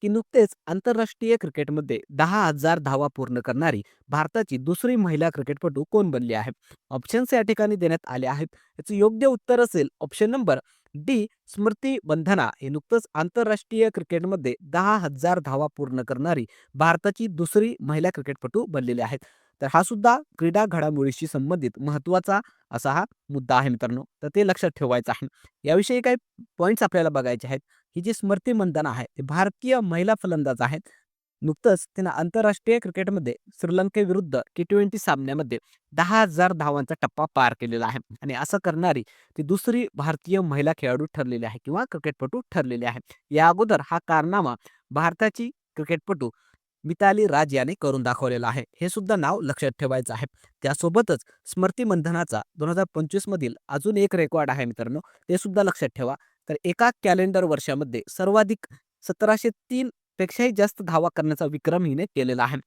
की नुकतेच आंतरराष्ट्रीय क्रिकेटमध्ये 10,000 धावा पूर्ण करणारी भारताची दुसरी महिला क्रिकेटपटू कोण बनली आहे? ऑप्शन्स या ठिकाणी देण्यात आले आहेत. याचं योग्य उत्तर असेल ऑप्शन नंबर डी, स्मृती मंधना. हे नुकतंच आंतरराष्ट्रीय क्रिकेटमध्ये 10,000 धावा पूर्ण करणारी भारताची दुसरी महिला क्रिकेटपटू बनलेली आहेत. तर हा सुद्धा क्रीडा घडामोडीशी संबंधित महत्त्वाचा असा हा मुद्दा आहे मित्रांनो. तर ते लक्षात ठेवायचं आहे. याविषयी काही पॉइंट्स आपल्याला बघायचे आहेत. ही जी स्मृती मंधाना आहे, ती भारतीय महिला फलंदाज आहेत. नुकतंच तिनं आंतरराष्ट्रीय क्रिकेटमध्ये श्रीलंकेविरुद्ध T20 सामन्यामध्ये 10,000 धावांचा टप्पा पार केलेला आहे आणि असं करणारी ती दुसरी भारतीय महिला खेळाडू ठरलेली आहे किंवा क्रिकेटपटू ठरलेली आहे. या अगोदर हा कारनामा भारताची क्रिकेटपटू मिताली राज याने करून दाखवलेला आहे. हे सुद्धा नाव लक्षात ठेवायचं आहे. त्यासोबतच स्मृती मंधनाचा 2025 मधील अजून एक रेकॉर्ड आहे मित्रांनो, ते सुद्धा लक्षात ठेवा. तर एका कॅलेंडर वर्षामध्ये सर्वाधिक 1703 पेक्षाही जास्त धावा करण्याचा विक्रम हिने केलेला आहे.